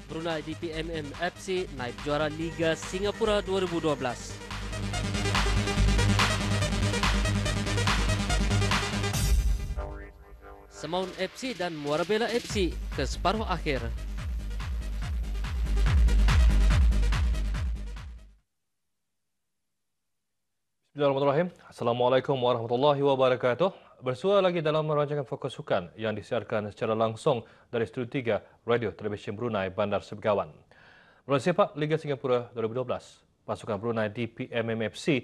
Brunei DPMM FC naib juara Liga Singapura 2012. Semaun FC dan Muara Bela FC ke separuh akhir. Bismillahirrahmanirrahim. Assalamualaikum warahmatullahi wabarakatuh. Bersua lagi dalam rancangan Fokus Sukan yang disiarkan secara langsung dari Studio 3 Radio Televisyen Brunei Bandar Sebegawan. Bola sepak Liga Singapura 2012. Pasukan Brunei DPMM FC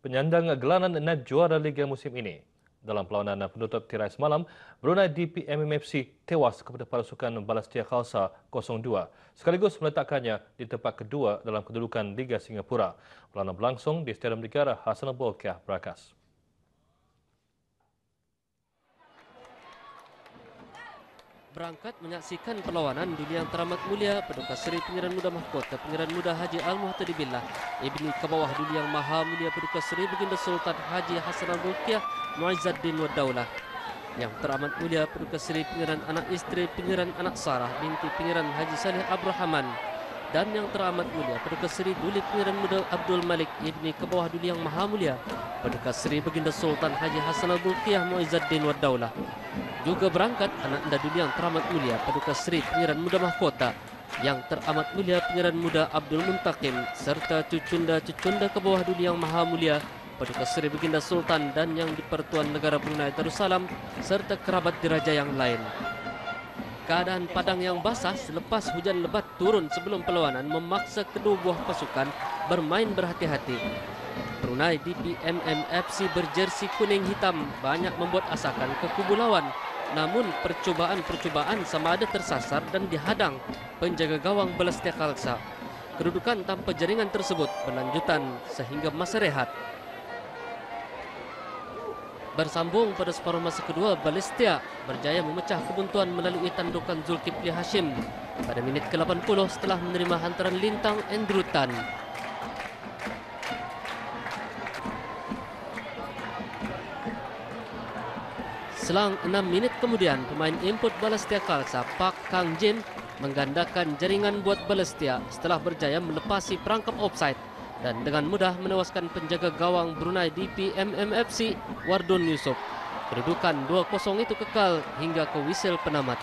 penyandang gelaran naib juara Liga musim ini. Dalam perlawanan penutup tirai semalam, Brunei DPMM FC tewas kepada pasukan Balestier Khalsa 0-2, sekaligus meletakkannya di tempat kedua dalam kedudukan Liga Singapura. Perlawanan berlangsung di Stadium Negara Hassanal Bolkiah, Berakas. Berangkat menyaksikan perlawanan dunia yang teramat mulia Paduka Seri Pengiran Muda Mahkota Pengiran Muda Haji Al-Muhtadi Billah Ibni Kebawah Dunia Yang Maha Mulia Paduka Seri Baginda Sultan Haji Hassanal Bolkiah Muizzuddin Wad-Daulah, Yang teramat mulia Paduka Seri Pengiran Anak Isteri Pengiran Anak Sarah binti Pengiran Haji Saleh Abrahaman, dan yang teramat mulia Paduka Seri Duli Pengiran Muda Abdul Malik Ibni Kebawah Dunia Yang Maha Mulia Paduka Seri Baginda Sultan Haji Hassanal Bolkiah Muizzuddin Wad-Daulah. Juga berangkat anak anda dunia yang teramat mulia Paduka Seri Pengiran Muda Mahkota, yang teramat mulia Pengiran Muda Abdul Muntaqim, serta cucunda-cucunda ke bawah dunia yang maha mulia Paduka Seri Baginda Sultan dan yang di-Pertuan Negara Brunei Darussalam, serta kerabat diraja yang lain. Keadaan padang yang basah selepas hujan lebat turun sebelum perlawanan memaksa kedua buah pasukan bermain berhati-hati. Brunei DPMM FC berjersi kuning hitam banyak membuat asakan ke kubu lawan. Namun percubaan-percubaan sama ada tersasar dan dihadang penjaga gawang Balestier Khalsa. Kedudukan tanpa jaringan tersebut berlanjutan sehingga masa rehat. Bersambung pada separuh masa kedua, Balestier berjaya memecah kebuntuan melalui tandukan Zulkifli Hashim pada minit ke-80 setelah menerima hantaran lintang Andrew Tan. Selang 6 minit kemudian, pemain input Balestier Khalsa, Pak Kang Jin, menggandakan jaringan buat Balestier setelah berjaya melepasi perangkap offside dan dengan mudah menewaskan penjaga gawang Brunei DPMM FC, Wardon Yusof. Kedudukan 2-0 itu kekal hingga ke whistle penamat.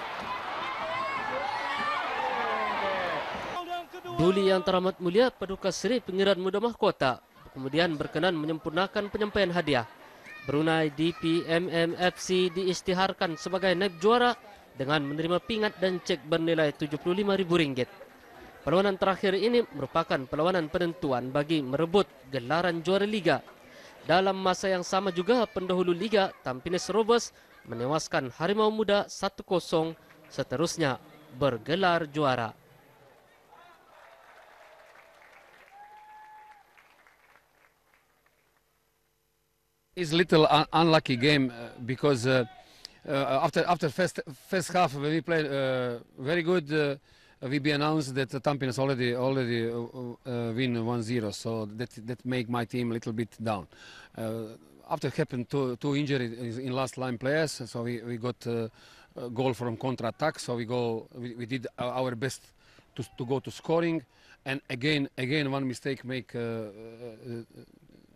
Duli yang teramat mulia Paduka Seri Pengiran Muda Mahkota kemudian berkenan menyempurnakan penyampaian hadiah. Brunei DPMM FC diisytiharkan sebagai naib juara dengan menerima pingat dan cek bernilai RM75.000. Perlawanan terakhir ini merupakan perlawanan penentuan bagi merebut gelaran juara Liga. Dalam masa yang sama juga, pendahulu Liga Tampines Rovers menewaskan Harimau Muda 1-0, seterusnya bergelar juara. It's a little unlucky game because after first half when we played very good, we be announced that Tampines already win 1-0, so that make my team a little bit down. After happened two injuries in last line players, so we got a goal from counter attack, so we did our best to go to scoring, and again one mistake make.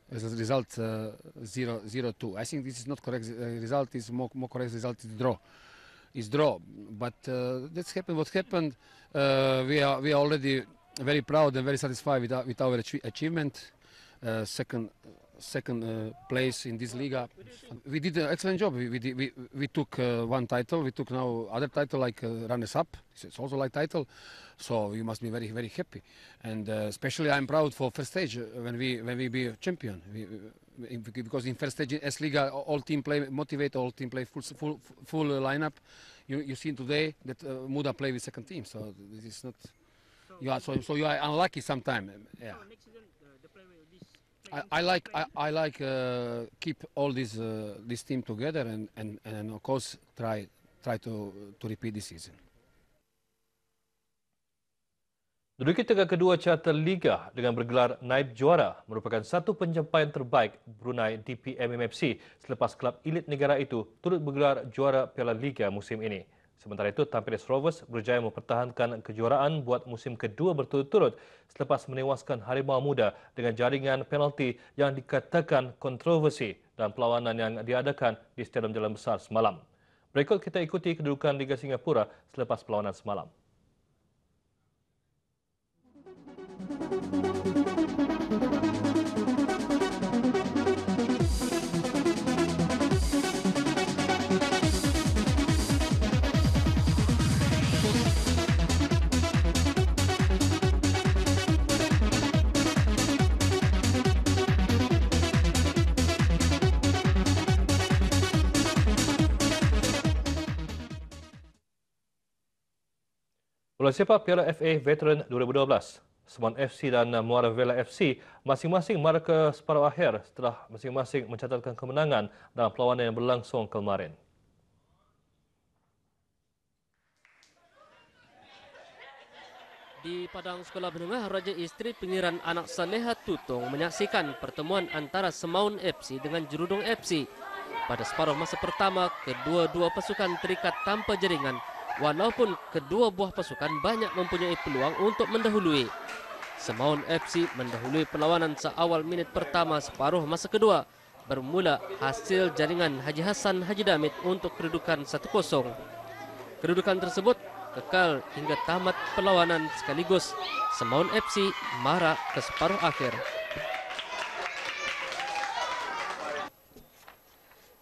As a result, 0-2. I think this is not correct result. Is more correct result is draw. But that's happened. What happened? We are already very proud and very satisfied with our achievement. Second place in this Liga. We did an excellent job. We took one title. We took now other title like runners up. It's also like title. So we must be very, very happy, and especially I'm proud for first stage when we be champion. Because in first stage in S Liga, all team play motivate, all team play full lineup. You see today that Muda play with second team, so this is not. So you are unlucky sometimes. Yeah. I like keep all this team together and of course try to repeat this season. Duduki tengah kedua carta Liga dengan bergelar naib juara merupakan satu pencapaian terbaik Brunei DPMM FC selepas kelab elit negara itu turut bergelar juara Piala Liga musim ini. Sementara itu, Tampines Rovers berjaya mempertahankan kejuaraan buat musim kedua berturut-turut selepas menewaskan Harimau Muda dengan jaringan penalti yang dikatakan kontroversi dan perlawanan yang diadakan di Stadium Jalan Besar semalam. Berikut kita ikuti kedudukan Liga Singapura selepas perlawanan semalam. Bola sepak Piala FA Veteran 2012, Semon FC dan Muara Bela FC masing-masing mara ke separuh akhir setelah masing-masing mencatatkan kemenangan dalam perlawanan yang berlangsung kemarin. Di Padang Sekolah Menengah Raja Isteri Pengiran Anak Saleha Tutong menyaksikan pertemuan antara Semaun FC dengan Jerudong FC. Pada separuh masa pertama, kedua-dua pasukan terikat tanpa jaringan walaupun kedua buah pasukan banyak mempunyai peluang untuk mendahului. Semaun FC mendahului perlawanan seawal minit pertama separuh masa kedua, bermula hasil jaringan Haji Hassan Haji Damit untuk kedudukan 1-0. Kedudukan tersebut kekal hingga tamat perlawanan sekaligus Semaun FC mara ke separuh akhir.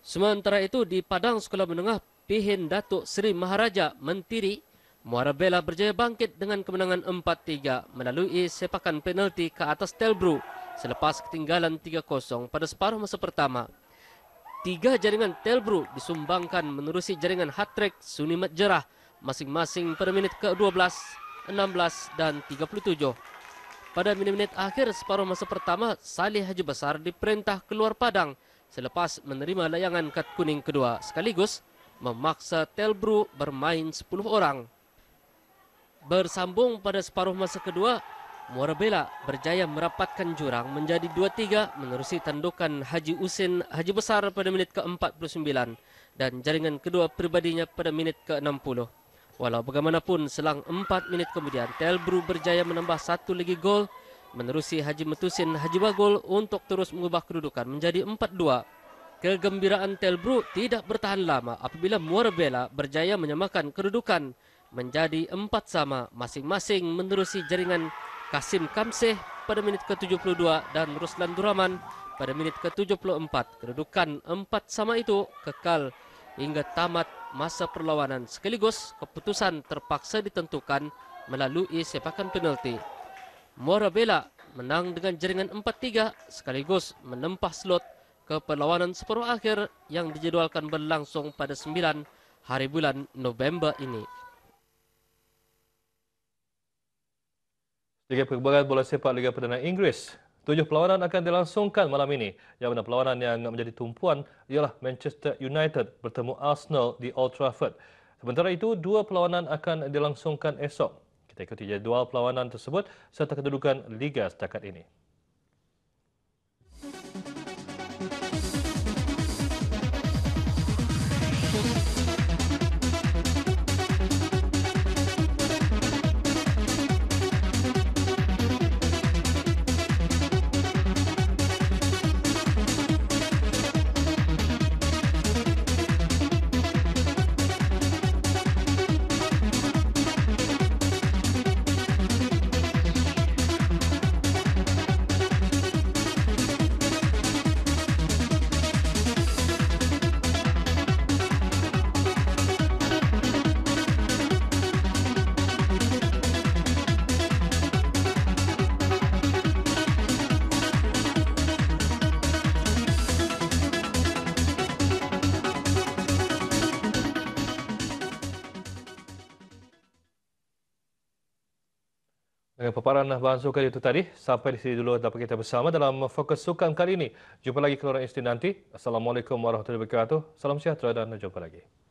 Sementara itu di Padang Sekolah Menengah Pihin Datuk Seri Maharaja Mentiri, Muara Bela berjaya bangkit dengan kemenangan 4-3 melalui sepakan penalti ke atas Telbru selepas ketinggalan 3-0 pada separuh masa pertama. 3 jaringan Telbru disumbangkan menerusi jaringan hat-trick Sunimat Jerah masing-masing pada minit ke-12, 16 dan 37. Pada minit-minit akhir separuh masa pertama, Salih Haji Besar diperintah keluar padang selepas menerima layangan kad kuning kedua sekaligus memaksa Telbru bermain 10 orang. Bersambung pada separuh masa kedua, Muara Bela berjaya merapatkan jurang menjadi 2-3 menerusi tandukan Haji Usin Haji Besar pada minit ke-49 dan jaringan kedua pribadinya pada minit ke-60. Walau bagaimanapun, selang 4 minit kemudian, Telbru berjaya menambah 1 lagi gol menerusi Haji Metusin Haji Bagul untuk terus mengubah kedudukan menjadi 4-2. Kegembiraan Telbru tidak bertahan lama apabila Muara Bela berjaya menyamakan kedudukan menjadi 4-4 masing-masing menerusi jaringan Kasim Kamseh pada minit ke-72 dan Ruslan Duraman pada minit ke-74. Kedudukan 4-4 itu kekal hingga tamat masa perlawanan sekaligus keputusan terpaksa ditentukan melalui sepakan penalti. Muara Bela menang dengan jaringan 4-3 sekaligus menempah slot ke perlawanan separuh akhir yang dijadualkan berlangsung pada 9 hari bulan November ini. Liga Perkembangan Bola Sepak Liga Perdana Inggeris. 7 perlawanan akan dilangsungkan malam ini. Yang mana perlawanan yang menjadi tumpuan ialah Manchester United bertemu Arsenal di Old Trafford. Sementara itu, 2 perlawanan akan dilangsungkan esok. Kita ikuti jadual perlawanan tersebut serta kedudukan Liga setakat ini. Dengan paparan bahan sukan itu tadi, sampai di sini dulu dapat kita bersama dalam Fokus Sukan kali ini. Jumpa lagi keluaran istri nanti. Assalamualaikum warahmatullahi wabarakatuh. Salam sejahtera dan jumpa lagi.